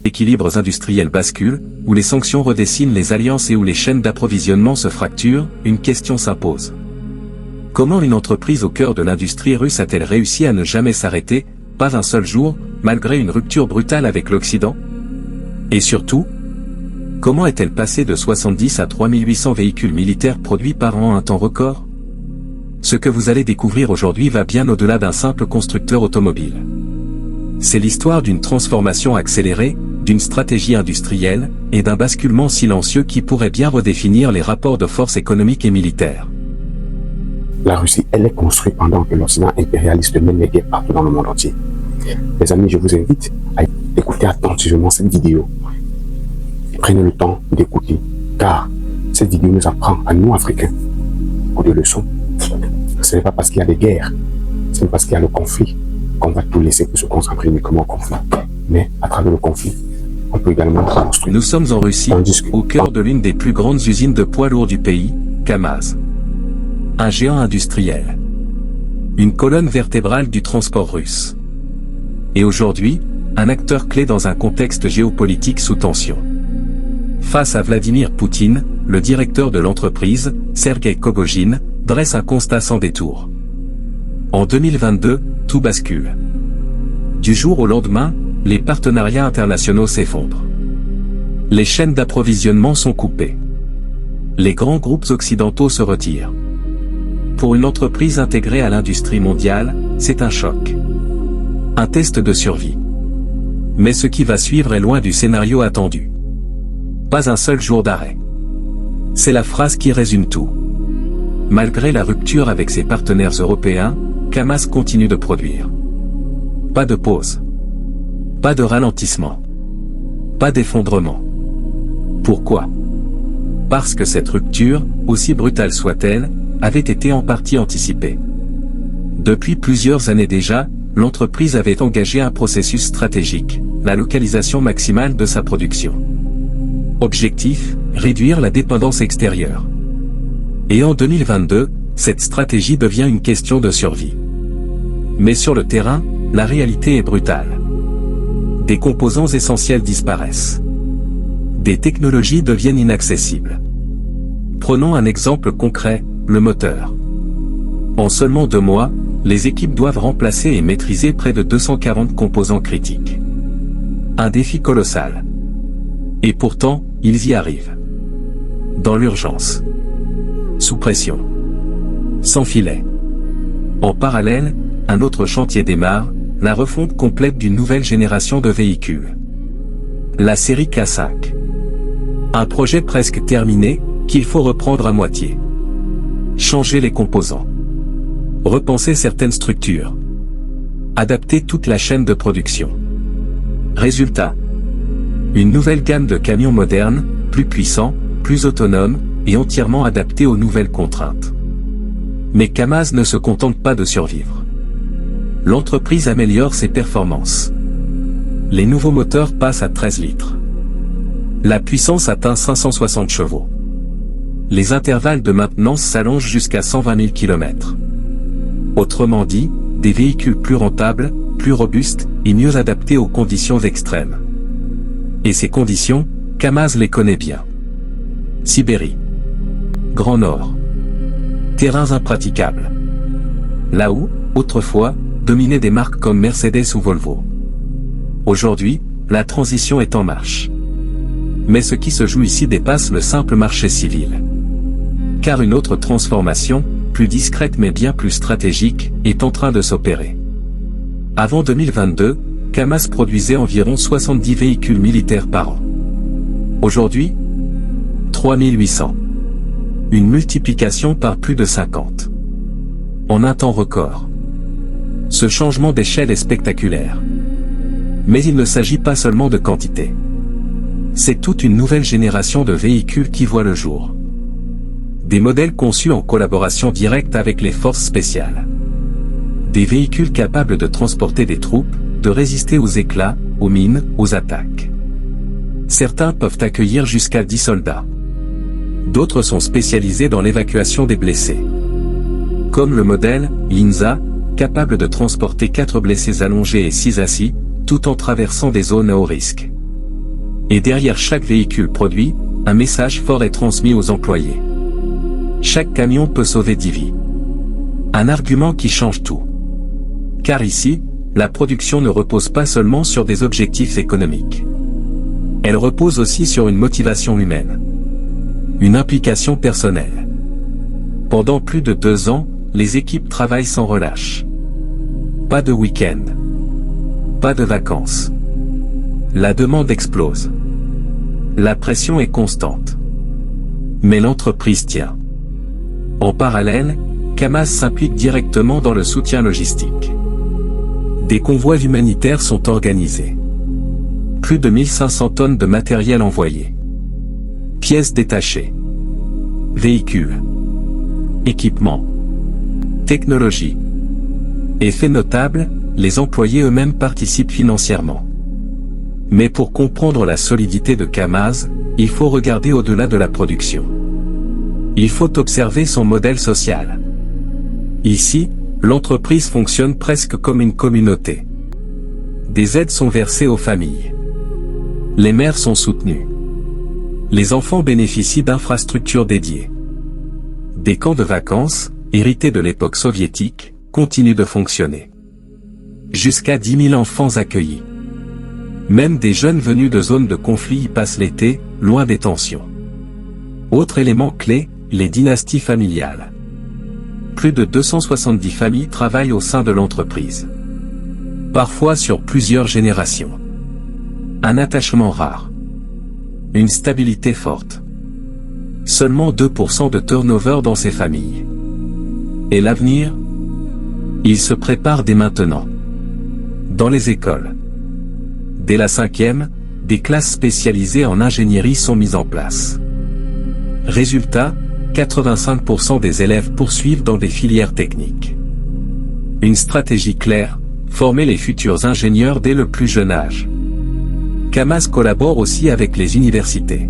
équilibres industriels basculent, où les sanctions redessinent les alliances et où les chaînes d'approvisionnement se fracturent, une question s'impose. Comment une entreprise au cœur de l'industrie russe a-t-elle réussi à ne jamais s'arrêter, pas un seul jour, malgré une rupture brutale avec l'Occident? Et surtout, comment est-elle passée de 70 à 3800 véhicules militaires produits par an en un temps record? Ce que vous allez découvrir aujourd'hui va bien au-delà d'un simple constructeur automobile. C'est l'histoire d'une transformation accélérée, d'une stratégie industrielle, et d'un basculement silencieux qui pourrait bien redéfinir les rapports de force économiques et militaires. La Russie, elle est construite pendant que l'Occident impérialiste mène les guerres partout dans le monde entier. Les amis, je vous invite à écouter attentivement cette vidéo. Prenez le temps d'écouter, car cette vidéo nous apprend à nous, Africains, beaucoup de leçons. Ce n'est pas parce qu'il y a des guerres, ce n'est pas parce qu'il y a le conflit qu'on va tout laisser pour se concentrer uniquement au conflit. Mais à travers le conflit, on peut également construire. Nous sommes en Russie, au cœur de l'une des plus grandes usines de poids lourds du pays, KAMAZ. Un géant industriel. Une colonne vertébrale du transport russe. Et aujourd'hui, un acteur clé dans un contexte géopolitique sous tension. Face à Vladimir Poutine, le directeur de l'entreprise, Sergueï Kogojin, dresse un constat sans détour. En 2022, tout bascule. Du jour au lendemain, les partenariats internationaux s'effondrent. Les chaînes d'approvisionnement sont coupées. Les grands groupes occidentaux se retirent. Pour une entreprise intégrée à l'industrie mondiale, c'est un choc. Un test de survie. Mais ce qui va suivre est loin du scénario attendu. Pas un seul jour d'arrêt. C'est la phrase qui résume tout. Malgré la rupture avec ses partenaires européens, KAMAZ continue de produire. Pas de pause. Pas de ralentissement. Pas d'effondrement. Pourquoi? Parce que cette rupture, aussi brutale soit-elle, avait été en partie anticipée. Depuis plusieurs années déjà, l'entreprise avait engagé un processus stratégique, la localisation maximale de sa production. Objectif, réduire la dépendance extérieure. Et en 2022, cette stratégie devient une question de survie. Mais sur le terrain, la réalité est brutale. Des composants essentiels disparaissent. Des technologies deviennent inaccessibles. Prenons un exemple concret, le moteur. En seulement 2 mois, les équipes doivent remplacer et maîtriser près de 240 composants critiques. Un défi colossal. Et pourtant, ils y arrivent. Dans l'urgence. Sous pression. Sans filet. En parallèle, un autre chantier démarre, la refonte complète d'une nouvelle génération de véhicules. La série K5. Un projet presque terminé, qu'il faut reprendre à moitié. Changer les composants. Repenser certaines structures. Adapter toute la chaîne de production. Résultat. Une nouvelle gamme de camions modernes, plus puissants, plus autonomes, et entièrement adaptés aux nouvelles contraintes. Mais KAMAZ ne se contente pas de survivre. L'entreprise améliore ses performances. Les nouveaux moteurs passent à 13 litres. La puissance atteint 560 chevaux. Les intervalles de maintenance s'allongent jusqu'à 120 000 km. Autrement dit, des véhicules plus rentables, plus robustes, et mieux adaptés aux conditions extrêmes. Et ces conditions, KAMAZ les connaît bien. Sibérie. Grand Nord. Terrains impraticables. Là où, autrefois, dominaient des marques comme Mercedes ou Volvo. Aujourd'hui, la transition est en marche. Mais ce qui se joue ici dépasse le simple marché civil. Car une autre transformation, plus discrète mais bien plus stratégique, est en train de s'opérer. Avant 2022, KAMAZ produisait environ 70 véhicules militaires par an. Aujourd'hui, 3800. Une multiplication par plus de 50. En un temps record. Ce changement d'échelle est spectaculaire. Mais il ne s'agit pas seulement de quantité. C'est toute une nouvelle génération de véhicules qui voit le jour. Des modèles conçus en collaboration directe avec les forces spéciales. Des véhicules capables de transporter des troupes, de résister aux éclats, aux mines, aux attaques. Certains peuvent accueillir jusqu'à 10 soldats. D'autres sont spécialisés dans l'évacuation des blessés. Comme le modèle Linza, capable de transporter 4 blessés allongés et 6 assis, tout en traversant des zones à haut risque. Et derrière chaque véhicule produit, un message fort est transmis aux employés. Chaque camion peut sauver 10 vies. Un argument qui change tout. Car ici, la production ne repose pas seulement sur des objectifs économiques. Elle repose aussi sur une motivation humaine. Une implication personnelle. Pendant plus de 2 ans, les équipes travaillent sans relâche. Pas de week-end. Pas de vacances. La demande explose. La pression est constante. Mais l'entreprise tient. En parallèle, Kamaz s'implique directement dans le soutien logistique. Des convois humanitaires sont organisés. Plus de 1500 tonnes de matériel envoyées. Pièces détachées. Véhicules. Équipements. Technologie. Effet notable, les employés eux-mêmes participent financièrement. Mais pour comprendre la solidité de Kamaz, il faut regarder au-delà de la production. Il faut observer son modèle social. Ici, l'entreprise fonctionne presque comme une communauté. Des aides sont versées aux familles. Les mères sont soutenues. Les enfants bénéficient d'infrastructures dédiées. Des camps de vacances, hérités de l'époque soviétique, continuent de fonctionner. Jusqu'à 10 000 enfants accueillis. Même des jeunes venus de zones de conflit y passent l'été, loin des tensions. Autre élément clé, les dynasties familiales. Plus de 270 familles travaillent au sein de l'entreprise. Parfois sur plusieurs générations. Un attachement rare. Une stabilité forte. Seulement 2% de turnover dans ces familles. Et l'avenir? Il se prépare dès maintenant. Dans les écoles. Dès la 5e, des classes spécialisées en ingénierie sont mises en place. Résultat, 85% des élèves poursuivent dans des filières techniques. Une stratégie claire, former les futurs ingénieurs dès le plus jeune âge. Kamaz collabore aussi avec les universités.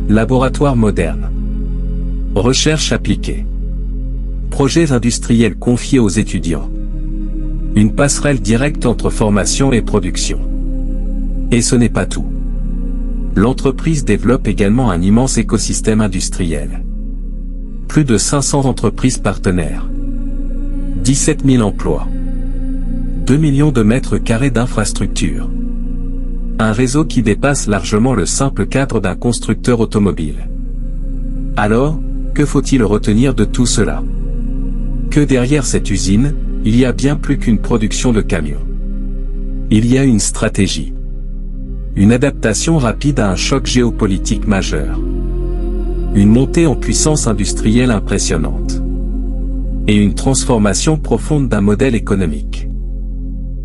Laboratoires modernes. Recherche appliquée. Projets industriels confiés aux étudiants. Une passerelle directe entre formation et production. Et ce n'est pas tout. L'entreprise développe également un immense écosystème industriel. Plus de 500 entreprises partenaires. 17 000 emplois. 2 millions de mètres carrés d'infrastructures. Un réseau qui dépasse largement le simple cadre d'un constructeur automobile. Alors, que faut-il retenir de tout cela? Que derrière cette usine, il y a bien plus qu'une production de camions. Il y a une stratégie. Une adaptation rapide à un choc géopolitique majeur. Une montée en puissance industrielle impressionnante. Et une transformation profonde d'un modèle économique.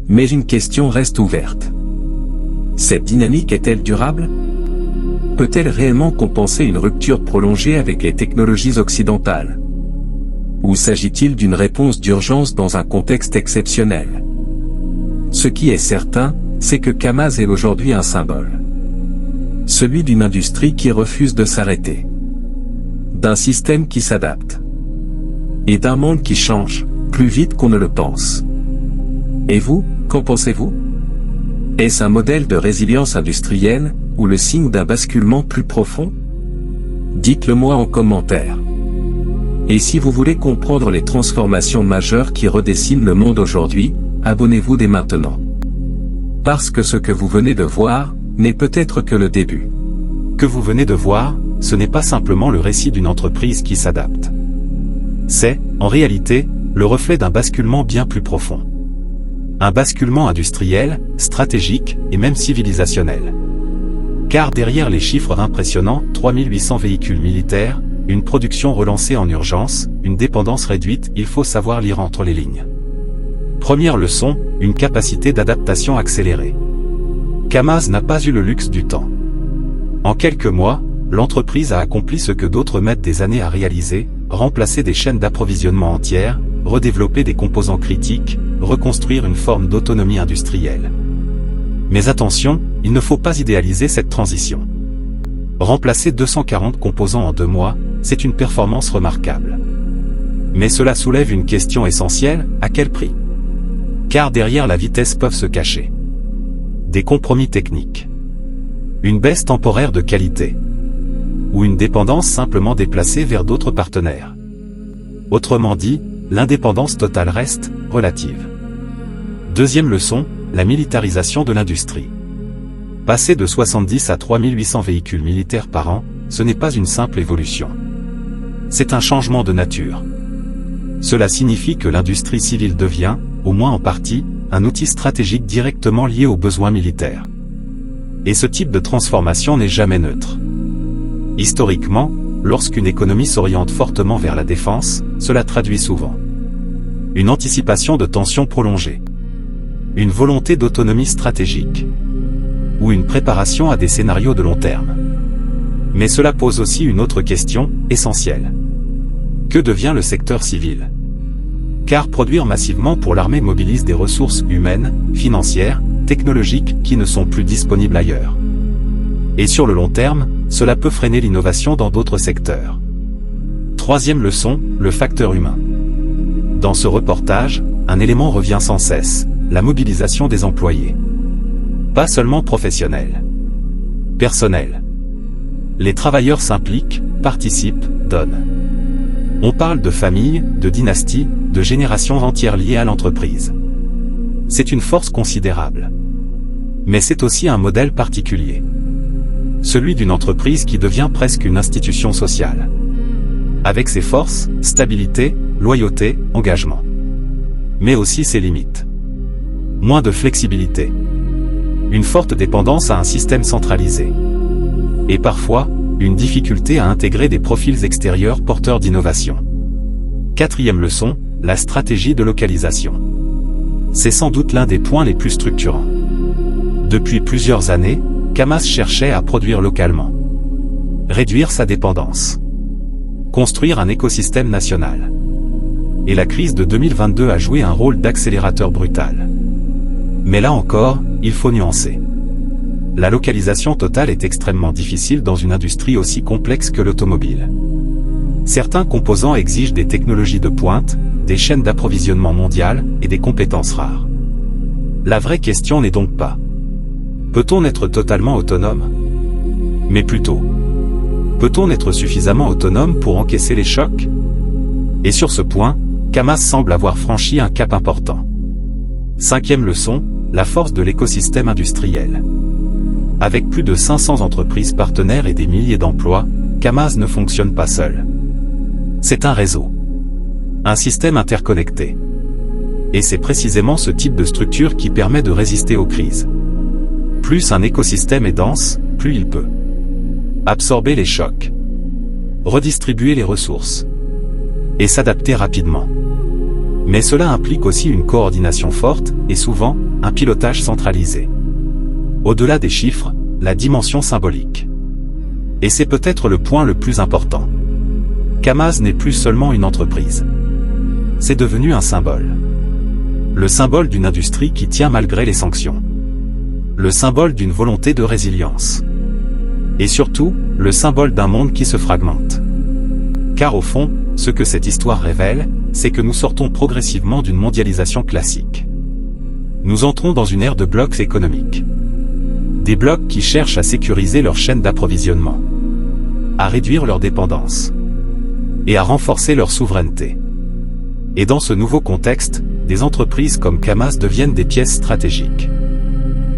Mais une question reste ouverte. Cette dynamique est-elle durable? Peut-elle réellement compenser une rupture prolongée avec les technologies occidentales? Ou s'agit-il d'une réponse d'urgence dans un contexte exceptionnel? Ce qui est certain, c'est que Kamaz est aujourd'hui un symbole. Celui d'une industrie qui refuse de s'arrêter. D'un système qui s'adapte. Et d'un monde qui change, plus vite qu'on ne le pense. Et vous, qu'en pensez-vous? Est-ce un modèle de résilience industrielle, ou le signe d'un basculement plus profond? Dites-le moi en commentaire. Et si vous voulez comprendre les transformations majeures qui redessinent le monde aujourd'hui, abonnez-vous dès maintenant. Parce que ce que vous venez de voir, n'est peut-être que le début. Que vous venez de voir, ce n'est pas simplement le récit d'une entreprise qui s'adapte. C'est, en réalité, le reflet d'un basculement bien plus profond. Un basculement industriel, stratégique, et même civilisationnel. Car derrière les chiffres impressionnants, 3800 véhicules militaires, une production relancée en urgence, une dépendance réduite, il faut savoir lire entre les lignes. Première leçon, une capacité d'adaptation accélérée. Kamaz n'a pas eu le luxe du temps. En quelques mois, l'entreprise a accompli ce que d'autres mettent des années à réaliser, remplacer des chaînes d'approvisionnement entières, redévelopper des composants critiques, reconstruire une forme d'autonomie industrielle. Mais attention, il ne faut pas idéaliser cette transition. Remplacer 240 composants en 2 mois, c'est une performance remarquable. Mais cela soulève une question essentielle, à quel prix? Car derrière la vitesse peuvent se cacher des compromis techniques, Une baisse temporaire de qualité. Ou une dépendance simplement déplacée vers d'autres partenaires. Autrement dit, l'indépendance totale reste relative. Deuxième leçon, la militarisation de l'industrie. Passer de 70 à 3800 véhicules militaires par an, ce n'est pas une simple évolution. C'est un changement de nature. Cela signifie que l'industrie civile devient, au moins en partie, un outil stratégique directement lié aux besoins militaires. Et ce type de transformation n'est jamais neutre. Historiquement, lorsqu'une économie s'oriente fortement vers la défense, cela traduit souvent une anticipation de tensions prolongées, une volonté d'autonomie stratégique, ou une préparation à des scénarios de long terme. Mais cela pose aussi une autre question, essentielle. Que devient le secteur civil? Car produire massivement pour l'armée mobilise des ressources humaines, financières, technologiques qui ne sont plus disponibles ailleurs. Et sur le long terme, cela peut freiner l'innovation dans d'autres secteurs. Troisième leçon, le facteur humain. Dans ce reportage, un élément revient sans cesse, la mobilisation des employés. Pas seulement professionnels. Personnels. Les travailleurs s'impliquent, participent, donnent. On parle de famille, de dynastie, de générations entières liées à l'entreprise. C'est une force considérable. Mais c'est aussi un modèle particulier. Celui d'une entreprise qui devient presque une institution sociale. Avec ses forces, stabilité, loyauté, engagement. Mais aussi ses limites. Moins de flexibilité. Une forte dépendance à un système centralisé. Et parfois, une difficulté à intégrer des profils extérieurs porteurs d'innovation. Quatrième leçon, la stratégie de localisation. C'est sans doute l'un des points les plus structurants. Depuis plusieurs années, Kamaz cherchait à produire localement. Réduire sa dépendance. Construire un écosystème national. Et la crise de 2022 a joué un rôle d'accélérateur brutal. Mais là encore, il faut nuancer. La localisation totale est extrêmement difficile dans une industrie aussi complexe que l'automobile. Certains composants exigent des technologies de pointe, des chaînes d'approvisionnement mondiales et des compétences rares. La vraie question n'est donc pas: peut-on être totalement autonome? Mais plutôt: peut-on être suffisamment autonome pour encaisser les chocs? Et sur ce point, Kamaz semble avoir franchi un cap important. Cinquième leçon, la force de l'écosystème industriel. Avec plus de 500 entreprises partenaires et des milliers d'emplois, Kamaz ne fonctionne pas seul. C'est un réseau. Un système interconnecté. Et c'est précisément ce type de structure qui permet de résister aux crises. Plus un écosystème est dense, plus il peut absorber les chocs, redistribuer les ressources et s'adapter rapidement. Mais cela implique aussi une coordination forte et souvent, un pilotage centralisé. Au-delà des chiffres, la dimension symbolique. Et c'est peut-être le point le plus important. Kamaz n'est plus seulement une entreprise. C'est devenu un symbole. Le symbole d'une industrie qui tient malgré les sanctions. Le symbole d'une volonté de résilience. Et surtout, le symbole d'un monde qui se fragmente. Car au fond, ce que cette histoire révèle, c'est que nous sortons progressivement d'une mondialisation classique. Nous entrons dans une ère de blocs économiques. Des blocs qui cherchent à sécuriser leur chaîne d'approvisionnement, à réduire leur dépendance et à renforcer leur souveraineté. Et dans ce nouveau contexte, des entreprises comme Kamaz deviennent des pièces stratégiques.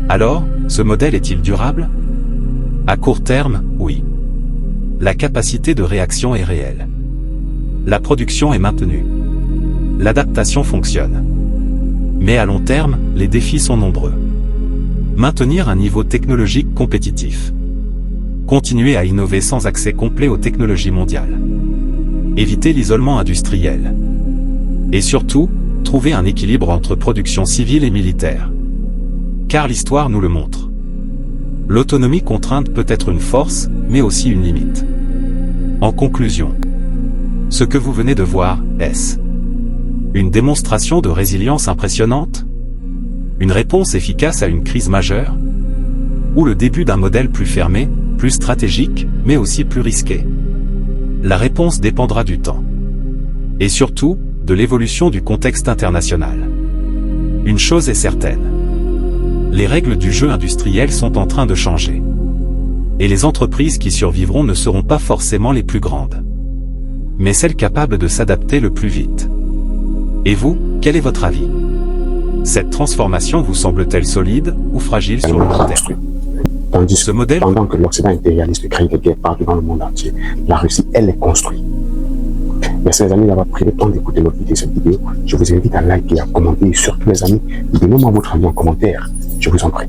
Alors, ce modèle est-il durable? À court terme, oui. La capacité de réaction est réelle. La production est maintenue. L'adaptation fonctionne. Mais à long terme, les défis sont nombreux. Maintenir un niveau technologique compétitif. Continuer à innover sans accès complet aux technologies mondiales. Éviter l'isolement industriel. Et surtout, trouver un équilibre entre production civile et militaire. Car l'histoire nous le montre. L'autonomie contrainte peut être une force, mais aussi une limite. En conclusion, ce que vous venez de voir, est-ce une démonstration de résilience impressionnante? Une réponse efficace à une crise majeure? Ou le début d'un modèle plus fermé, plus stratégique, mais aussi plus risqué? La réponse dépendra du temps. Et surtout, de l'évolution du contexte international. Une chose est certaine. Les règles du jeu industriel sont en train de changer. Et les entreprises qui survivront ne seront pas forcément les plus grandes, mais celles capables de s'adapter le plus vite. Et vous, quel est votre avis? Cette transformation vous semble-t-elle solide ou fragile sur le long terme? Ce modèle, pendant que l'Occident impérialiste crée des guerres partout dans le monde entier, la Russie, elle est construite. Merci les amis d'avoir pris le temps d'écouter notre vidéo, cette vidéo. Je vous invite à liker, à commenter et surtout les amis, donnez-moi votre avis en commentaire. Je vous en prie.